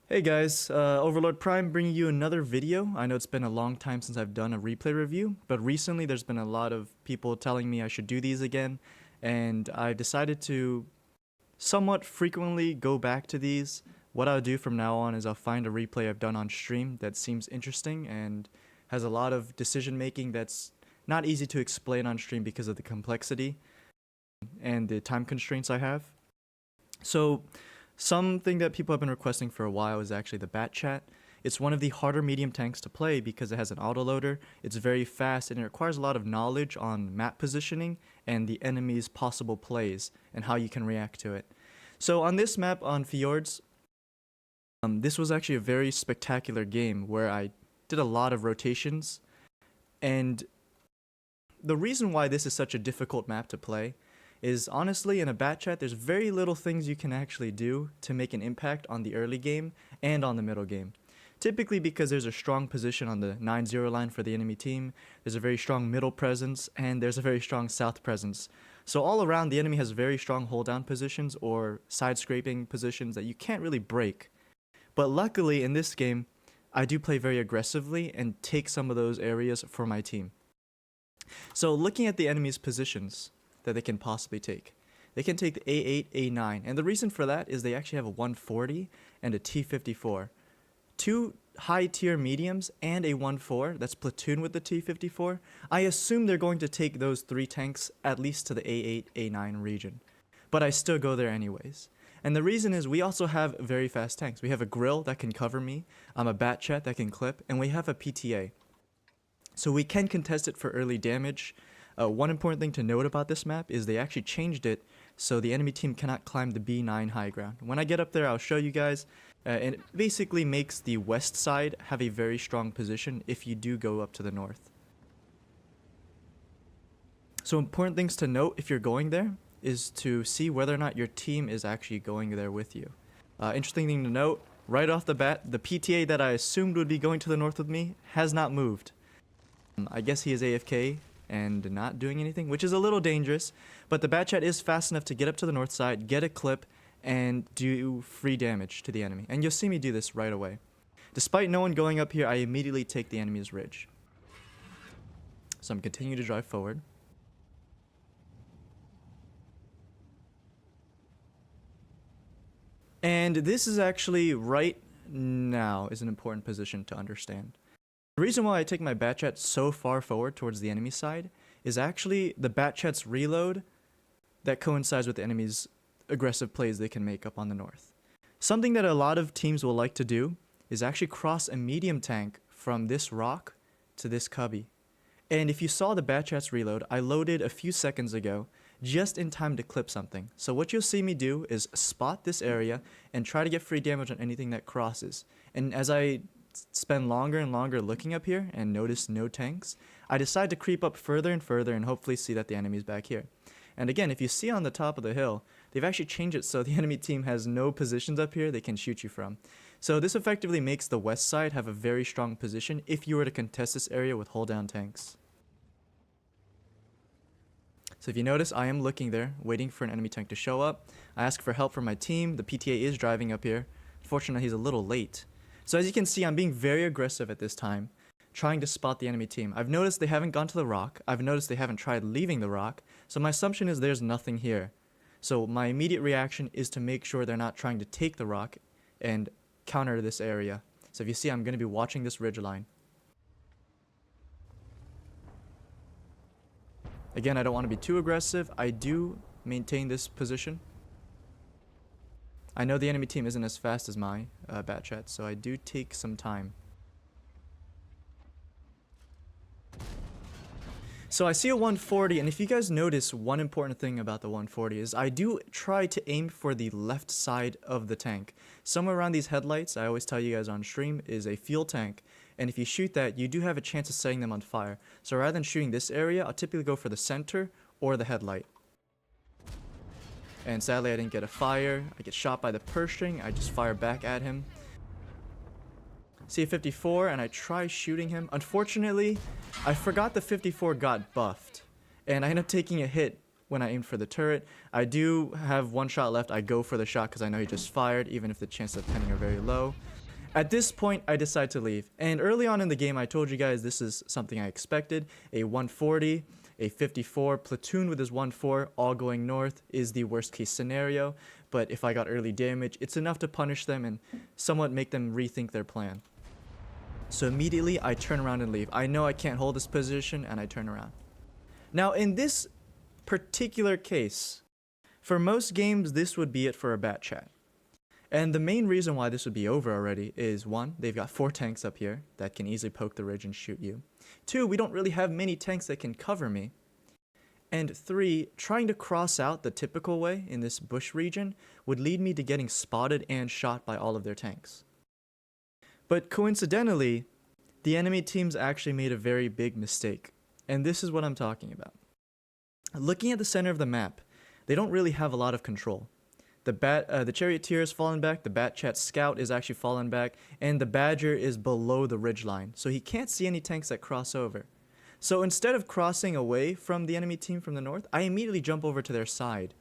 Hey guys, Overlord Prime bringing you another video. I know it's been a long time since I've done a replay review, but recently there's been a lot of people telling me I should do these again, and I decided to somewhat frequently go back to these. What I'll do from now on is I'll find a replay I've done on stream that seems interesting and has a lot of decision making that's not easy to explain on stream because of the complexity and the time constraints I have. So, something that people have been requesting for a while is actually the Batchat. It's one of the harder medium tanks to play because it has an autoloader, it's very fast, and it requires a lot of knowledge on map positioning and the enemy's possible plays and how you can react to it. So on this map on Fjords, this was actually a very spectacular game where I did a lot of rotations, and the reason why this is such a difficult map to play is honestly in a Batchat there's very little things you can actually do to make an impact on the early game and on the middle game. Typically because there's a strong position on the 9-0 line for the enemy team, there's a very strong middle presence, and there's a very strong south presence. So all around the enemy has very strong hold down positions or side scraping positions that you can't really break. But luckily in this game, I do play very aggressively and take some of those areas for my team. So looking at the enemy's positions that they can possibly take. They can take the A8, A9, and the reason for that is they actually have a 140 and a T54. Two high-tier mediums and a 1-4 that's platoon with the T54. I assume they're going to take those three tanks at least to the A8, A9 region. But I still go there anyways. And the reason is we also have very fast tanks. We have a grill that can cover me, I'm a Batchat that can clip, and we have a PTA. So we can contest it for early damage. One important thing to note about this map is they actually changed it so the enemy team cannot climb the B9 high ground. When I get up there, I'll show you guys, and it basically makes the west side have a very strong position if you do go up to the north. So important things to note if you're going there is to see whether or not your team is actually going there with you. Interesting thing to note, right off the bat, the PTA that I assumed would be going to the north with me has not moved. I guess he is AFK and not doing anything, which is a little dangerous, but the Batchat is fast enough to get up to the north side, get a clip, and do free damage to the enemy. And you'll see me do this right away. Despite no one going up here, I immediately take the enemy's ridge. So I'm continuing to drive forward. And this is actually right now is an important position to understand. The reason why I take my Batchat so far forward towards the enemy side is actually the Batchat's reload that coincides with the enemy's aggressive plays they can make up on the north. Something that a lot of teams will like to do is actually cross a medium tank from this rock to this cubby. And if you saw the Batchat's reload, I loaded a few seconds ago just in time to clip something. So what you'll see me do is spot this area and try to get free damage on anything that crosses. And as I spend longer and longer looking up here and notice no tanks, I decide to creep up further and further and hopefully see that the enemy's back here. And again, if you see on the top of the hill, they've actually changed it so the enemy team has no positions up here they can shoot you from. So this effectively makes the west side have a very strong position if you were to contest this area with hold down tanks. So if you notice, I am looking there, waiting for an enemy tank to show up. I ask for help from my team. The PTA is driving up here. Unfortunately, he's a little late. So as you can see, I'm being very aggressive at this time, trying to spot the enemy team. I've noticed they haven't gone to the rock. I've noticed they haven't tried leaving the rock. So my assumption is there's nothing here. So my immediate reaction is to make sure they're not trying to take the rock and counter this area. So if you see, I'm going to be watching this ridge line. Again, I don't want to be too aggressive. I do maintain this position. I know the enemy team isn't as fast as my Batchat, so I do take some time. So I see a 140, and if you guys notice, one important thing about the 140 is I do try to aim for the left side of the tank. Somewhere around these headlights, I always tell you guys on stream, is a fuel tank. And if you shoot that, you do have a chance of setting them on fire. So rather than shooting this area, I'll typically go for the center or the headlight. And sadly, I didn't get a fire. I get shot by the purse string. I just fire back at him. See a 54, and I try shooting him. Unfortunately, I forgot the 54 got buffed. And I end up taking a hit when I aimed for the turret. I do have one shot left. I go for the shot because I know he just fired, even if the chances of pinning are very low. At this point, I decide to leave. And early on in the game, I told you guys this is something I expected. A 140, a 54, platoon with his 1-4, all going north is the worst case scenario. But if I got early damage, it's enough to punish them and somewhat make them rethink their plan. So immediately, I turn around and leave. I know I can't hold this position, and I turn around. Now, in this particular case, for most games, this would be it for a Batchat. And the main reason why this would be over already is, one, they've got 4 tanks up here that can easily poke the ridge and shoot you. 2, we don't really have many tanks that can cover me. And 3, trying to cross out the typical way in this bush region would lead me to getting spotted and shot by all of their tanks. But coincidentally, the enemy teams actually made a very big mistake. And this is what I'm talking about. Looking at the center of the map, they don't really have a lot of control. The Charioteer is fallen back, the Batchat Scout is actually fallen back, and the Badger is below the ridgeline, so he can't see any tanks that cross over. So instead of crossing away from the enemy team from the north, I immediately jump over to their side.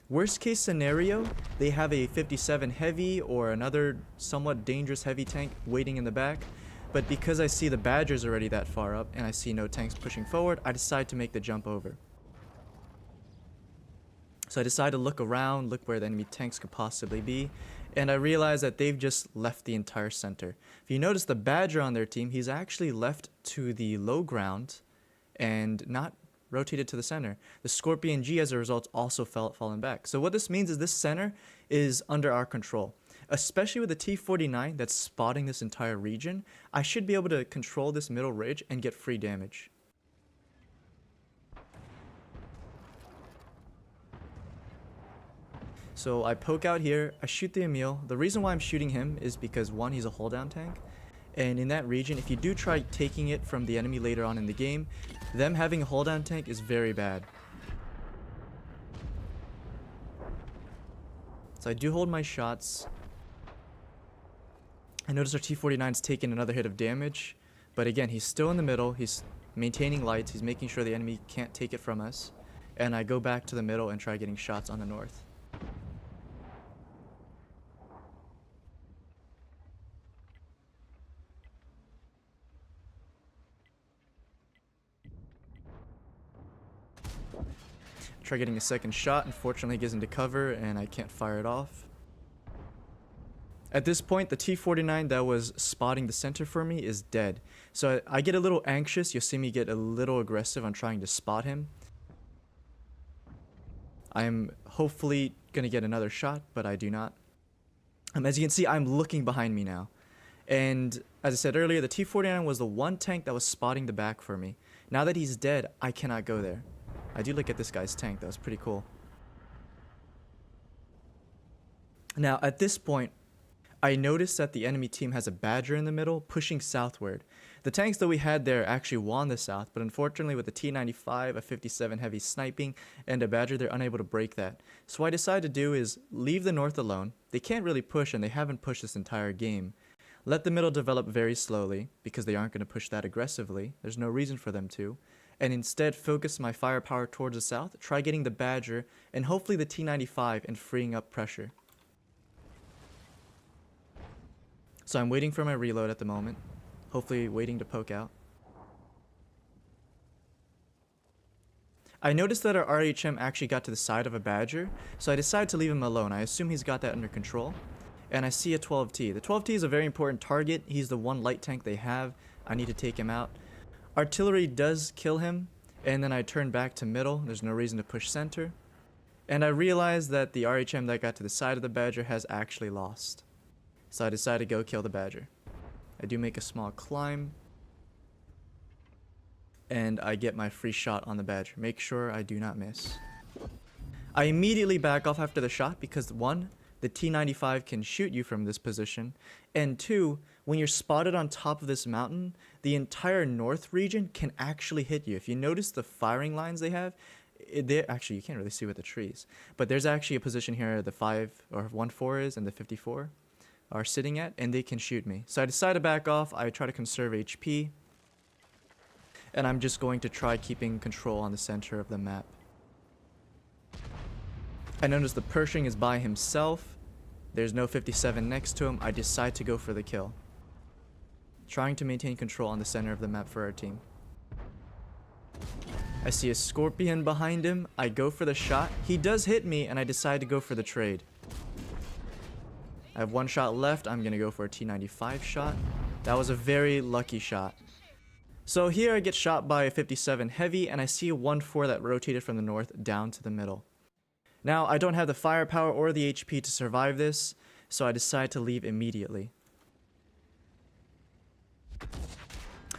Worst case scenario, they have a 57 heavy or another somewhat dangerous heavy tank waiting in the back, but because I see the Badger's already that far up and I see no tanks pushing forward, I decide to make the jump over. So I decide to look around, look where the enemy tanks could possibly be, and I realize that they've just left the entire center. If you notice the Badger on their team, he's actually left to the low ground and not rotated to the center. The Scorpion G, as a result, also fallen back. So what this means is this center is under our control. Especially with the T-49 that's spotting this entire region, I should be able to control this middle ridge and get free damage. So I poke out here, I shoot the Emil. The reason why I'm shooting him is because, one, he's a hold down tank. And in that region, if you do try taking it from the enemy later on in the game, them having a hold down tank is very bad. So I do hold my shots. I notice our T-49's taking another hit of damage. But again, he's still in the middle. He's maintaining lights. He's making sure the enemy can't take it from us. And I go back to the middle and try getting shots on the north. Try getting a second shot. Unfortunately, it gets into cover and I can't fire it off. At this point, the T-49 that was spotting the center for me is dead. So I get a little anxious. You'll see me get a little aggressive on trying to spot him. I am hopefully going to get another shot, but I do not. As you can see, I'm looking behind me now. And as I said earlier, the T-49 was the one tank that was spotting the back for me. Now that he's dead, I cannot go there. I do look at this guy's tank. That was pretty cool. Now, at this point, I noticed that the enemy team has a Badger in the middle, pushing southward. The tanks that we had there actually won the south, but unfortunately with the T-95, a 57 heavy sniping, and a Badger, they're unable to break that. So what I decided to do is leave the north alone. They can't really push, and they haven't pushed this entire game. Let the middle develop very slowly, because they aren't going to push that aggressively. There's no reason for them to. And instead focus my firepower towards the south, try getting the Badger, and hopefully the T-95 and freeing up pressure. So I'm waiting for my reload at the moment, hopefully waiting to poke out. I noticed that our RHM actually got to the side of a Badger, so I decided to leave him alone. I assume he's got that under control. And I see a 12T. The 12T is a very important target. He's the one light tank they have. I need to take him out. Artillery does kill him, and then I turn back to middle. There's no reason to push center. And I realize that the RHM that got to the side of the Badger has actually lost. So I decide to go kill the Badger. I do make a small climb, and I get my free shot on the Badger. Make sure I do not miss. I immediately back off after the shot because, one, the T-95 can shoot you from this position, and two, when you're spotted on top of this mountain, the entire north region can actually hit you. If you notice the firing lines they have, actually you can't really see with the trees, but there's actually a position here the 5 or 1-4 is and the 54 are sitting at, and they can shoot me. So I decide to back off. I try to conserve HP, and I'm just going to try keeping control on the center of the map. I notice the Pershing is by himself, There's no 57 next to him. I decide to go for the kill, trying to maintain control on the center of the map for our team. I see a Scorpion behind him. I go for the shot. He does hit me, and I decide to go for the trade. I have one shot left. I'm going to go for a T95 shot. That was a very lucky shot. So here I get shot by a 57 heavy, and I see a 1-4 that rotated from the north down to the middle. Now, I don't have the firepower or the HP to survive this, so I decide to leave immediately.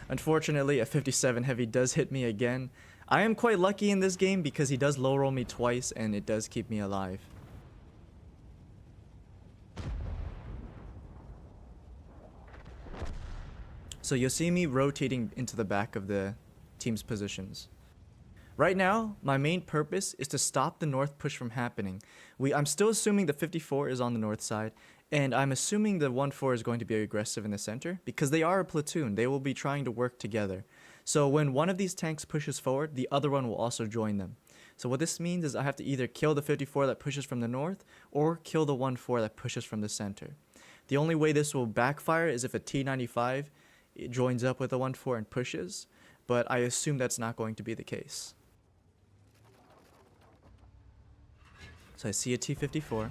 Unfortunately, a 57 heavy does hit me again. I am quite lucky in this game because he does low roll me twice, and it does keep me alive. So you'll see me rotating into the back of the team's positions. Right now, my main purpose is to stop the north push from happening. I'm still assuming the 54 is on the north side, and I'm assuming the 1-4 is going to be aggressive in the center because they are a platoon. They will be trying to work together. So when one of these tanks pushes forward, the other one will also join them. So what this means is I have to either kill the 54 that pushes from the north or kill the 1-4 that pushes from the center. The only way this will backfire is if a T95 joins up with a 1-4 and pushes, but I assume that's not going to be the case. So I see a T54.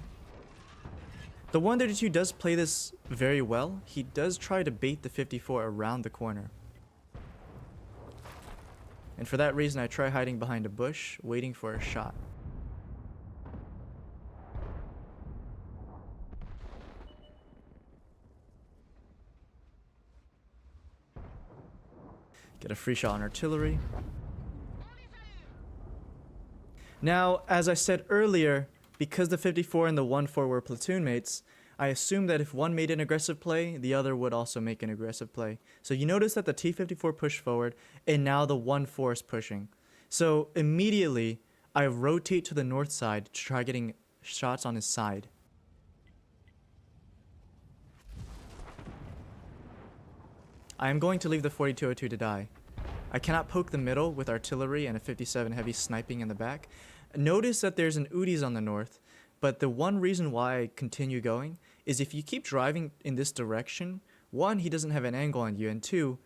The 132 does play this very well. He does try to bait the 54 around the corner. And for that reason, I try hiding behind a bush, waiting for a shot. Get a free shot on artillery. Now, as I said earlier, because the 54 and the 1-4 were platoon mates, I assumed that if one made an aggressive play, the other would also make an aggressive play. So you notice that the T54 pushed forward, and now the 1-4 is pushing. So immediately, I rotate to the north side to try getting shots on his side. I am going to leave the 4202 to die. I cannot poke the middle with artillery and a 57 heavy sniping in the back. Notice that there's an Udis on the north, but the one reason why I continue going is if you keep driving in this direction, one, he doesn't have an angle on you, and two,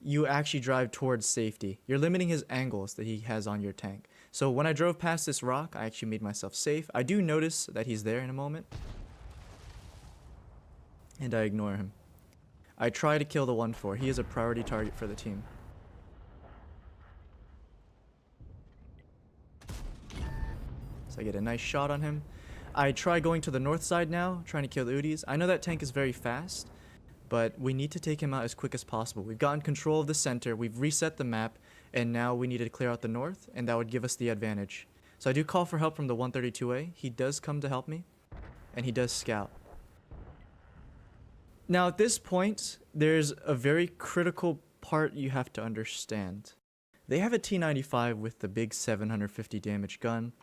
you actually drive towards safety. You're limiting his angles that he has on your tank. So when I drove past this rock, I actually made myself safe. I do notice that he's there in a moment, and I ignore him. I try to kill the 1-4. He is a priority target for the team. So I get a nice shot on him. I try going to the north side now, trying to kill the Udis. I know that tank is very fast, but we need to take him out as quick as possible. We've gotten control of the center, we've reset the map, and now we need to clear out the north, and that would give us the advantage. So I do call for help from the 132A. He does come to help me, and he does scout. Now at this point, there's a very critical part you have to understand. They have a T95 with the big 750 damage gun.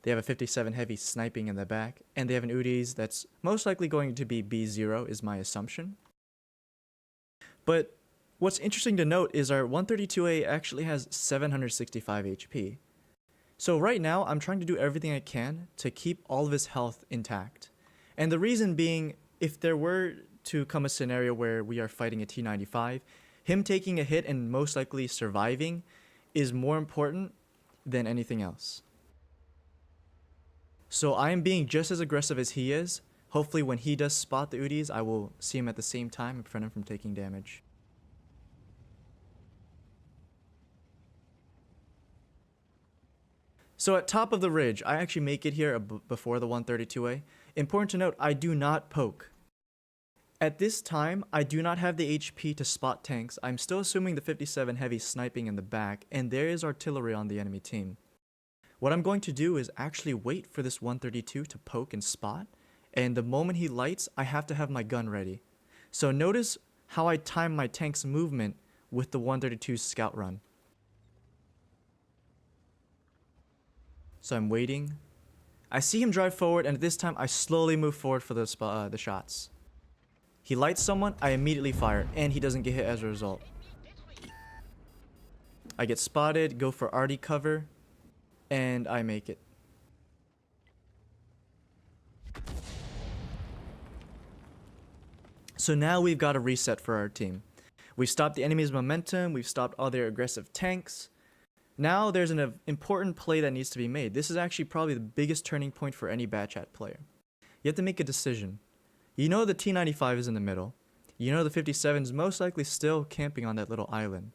They have a 57 heavy sniping in the back, and they have an Udis that's most likely going to be B0 is my assumption. But what's interesting to note is our 132A actually has 765 HP. So right now, I'm trying to do everything I can to keep all of his health intact. And the reason being, if there were to come a scenario where we are fighting a T95, him taking a hit and most likely surviving is more important than anything else. So I am being just as aggressive as he is. Hopefully when he does spot the Udis, I will see him at the same time and prevent him from taking damage. So at top of the ridge, I actually make it here before the 132A. Important to note, I do not poke. At this time, I do not have the HP to spot tanks. I'm still assuming the 57 heavy sniping in the back, and there is artillery on the enemy team. What I'm going to do is actually wait for this 132 to poke and spot, and the moment he lights, I have to have my gun ready. So notice how I time my tank's movement with the 132's scout run. So I'm waiting. I see him drive forward, and at this time, I slowly move forward for the shots. He lights someone, I immediately fire, and he doesn't get hit as a result. I get spotted, go for arty cover, and I make it. So now we've got a reset for our team. We've stopped the enemy's momentum, we've stopped all their aggressive tanks. Now there's an important play that needs to be made. This is actually probably the biggest turning point for any Batchat player. You have to make a decision. You know the T-95 is in the middle. You know the 57 is most likely still camping on that little island.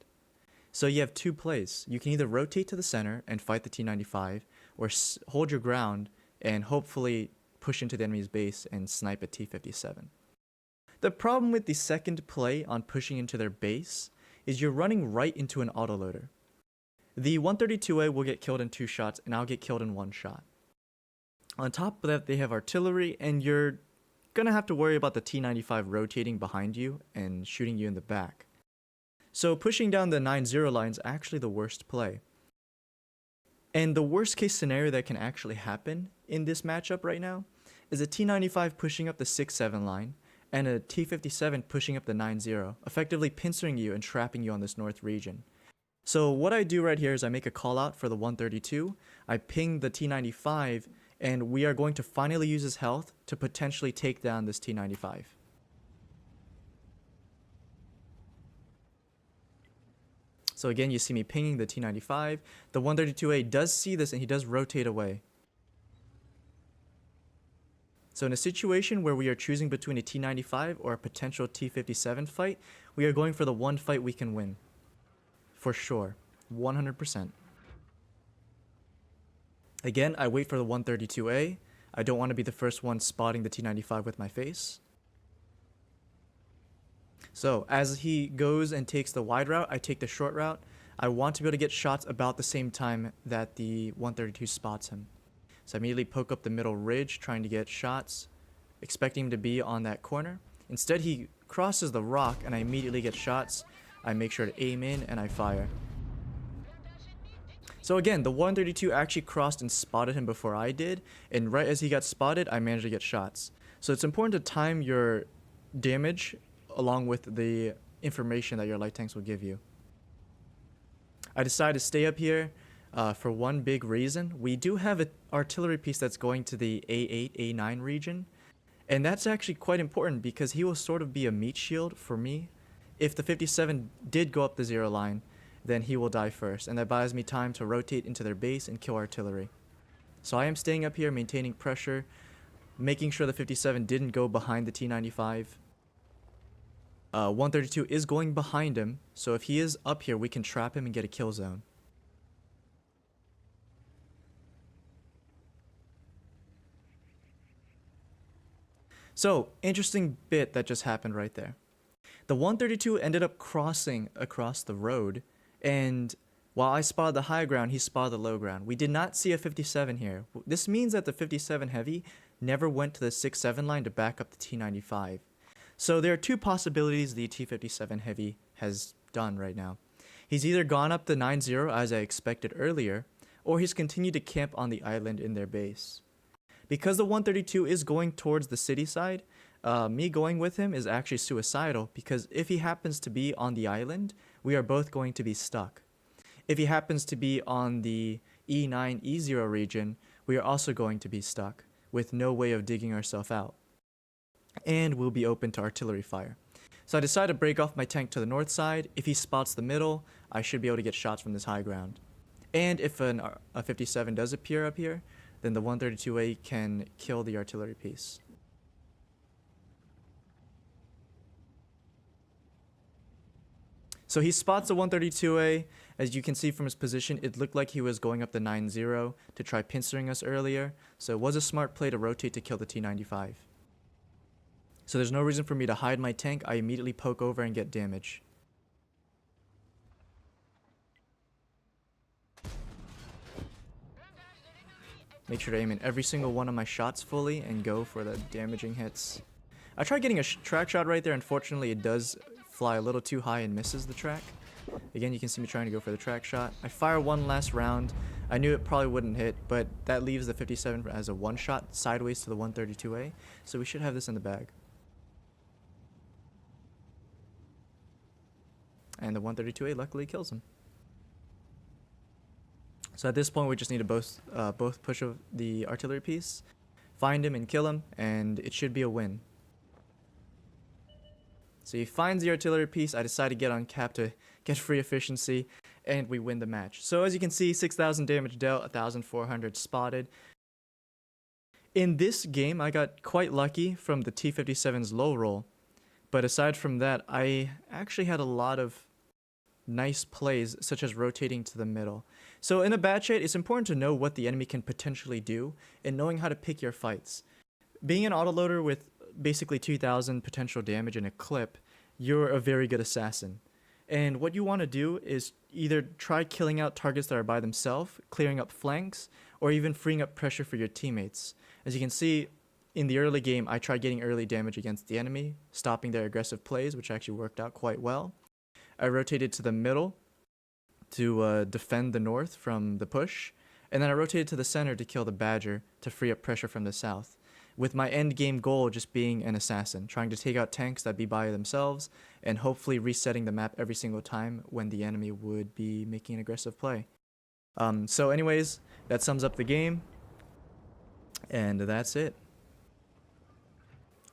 So you have two plays. You can either rotate to the center and fight the T-95, or hold your ground and hopefully push into the enemy's base and snipe a T-57. The problem with the second play on pushing into their base is you're running right into an autoloader. The 132A will get killed in 2 shots, and I'll get killed in 1 shot. On top of that, they have artillery, and you're gonna have to worry about the T-95 rotating behind you and shooting you in the back. So pushing down the 9-0 line is actually the worst play. And the worst case scenario that can actually happen in this matchup right now is a T-95 pushing up the 6-7 line and a T-57 pushing up the 9-0, effectively pincering you and trapping you on this north region. So what I do right here is I make a call out for the 132, I ping the T-95, and we are going to finally use his health to potentially take down this T-95. So again, you see me pinging the T-95. The 132A does see this and he does rotate away. So in a situation where we are choosing between a T-95 or a potential T-57 fight, we are going for the one fight we can win. For sure. 100%. Again, I wait for the 132A. I don't want to be the first one spotting the T-95 with my face. So as he goes and takes the wide route, I take the short route. I want to be able to get shots about the same time that the 132 spots him. So I immediately poke up the middle ridge, trying to get shots, expecting him to be on that corner. Instead, he crosses the rock, and I immediately get shots. I make sure to aim in, and I fire. So again, the 132 actually crossed and spotted him before I did, and right as he got spotted, I managed to get shots. So it's important to time your damage along with the information that your light tanks will give you. I decided to stay up here for one big reason. We do have an artillery piece that's going to the A8, A9 region, and that's actually quite important because he will sort of be a meat shield for me. If the 57 did go up the 0 line, then he will die first, and that buys me time to rotate into their base and kill artillery. So I am staying up here, maintaining pressure, making sure the 57 didn't go behind the T-95. 132 is going behind him, so if he is up here, we can trap him and get a kill zone. So, interesting bit that just happened right there. The 132 ended up crossing across the road, and while I spotted the high ground, he spotted the low ground. We did not see a 57 here. This means that the 57 heavy never went to the 6-7 line to back up the T-95. So there are two possibilities the T-57 heavy has done right now. He's either gone up the 9-0 as I expected earlier, or he's continued to camp on the island in their base. Because the 132 is going towards the city side, me going with him is actually suicidal, because if he happens to be on the island, we are both going to be stuck. If he happens to be on the E9, E0 region, we are also going to be stuck, with no way of digging ourselves out. And we'll be open to artillery fire. So I decided to break off my tank to the north side. If he spots the middle, I should be able to get shots from this high ground. And if a 57 does appear up here, then the 132A can kill the artillery piece. So he spots the 132A. As you can see from his position, it looked like he was going up the 9-0 to try pincering us earlier. So it was a smart play to rotate to kill the T-95. So there's no reason for me to hide my tank. I immediately poke over and get damage. Make sure to aim in every single one of my shots fully and go for the damaging hits. I tried getting a track shot right there. Unfortunately, it does fly a little too high and misses the track. Again, you can see me trying to go for the track shot. I fire one last round. I knew it probably wouldn't hit, but that leaves the 57 as a one shot sideways to the 132A. So we should have this in the bag. And the 132A luckily kills him. So at this point, we just need to both push the artillery piece, find him and kill him, and it should be a win. So he finds the artillery piece. I decide to get on cap to get free efficiency, and we win the match. So as you can see, 6,000 damage dealt, 1,400 spotted. In this game, I got quite lucky from the T-57's low roll. But aside from that, I actually had a lot of nice plays, such as rotating to the middle. So in a Batchat, it's important to know what the enemy can potentially do and knowing how to pick your fights. Being an autoloader with basically 2,000 potential damage in a clip, you're a very good assassin. And what you want to do is either try killing out targets that are by themselves, clearing up flanks, or even freeing up pressure for your teammates. As you can see, in the early game, I tried getting early damage against the enemy, stopping their aggressive plays, which actually worked out quite well. I rotated to the middle to defend the north from the push, and then I rotated to the center to kill the Badger to free up pressure from the south, with my end game goal just being an assassin, trying to take out tanks that be by themselves, and hopefully resetting the map every single time when the enemy would be making an aggressive play. So anyways, that sums up the game, and that's it.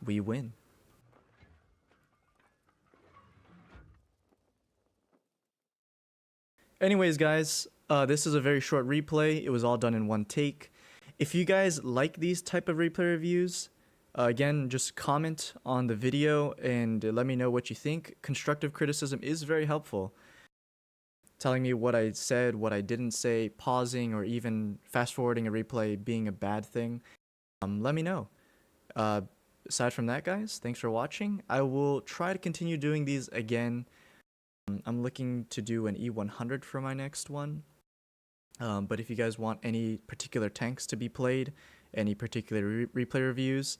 We win. Anyways, guys, this is a very short replay. It was all done in one take. If you guys like these type of replay reviews, again, just comment on the video and let me know what you think. Constructive criticism is very helpful. Telling me what I said, what I didn't say, pausing, or even fast forwarding a replay being a bad thing, let me know. Aside from that, guys, thanks for watching. I will try to continue doing these again. I'm looking to do an E100 for my next one. But if you guys want any particular tanks to be played, any particular replay reviews,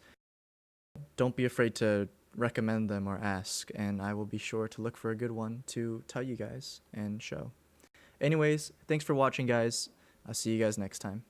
don't be afraid to recommend them or ask, and I will be sure to look for a good one to tell you guys and show. Anyways, thanks for watching, guys. I'll see you guys next time.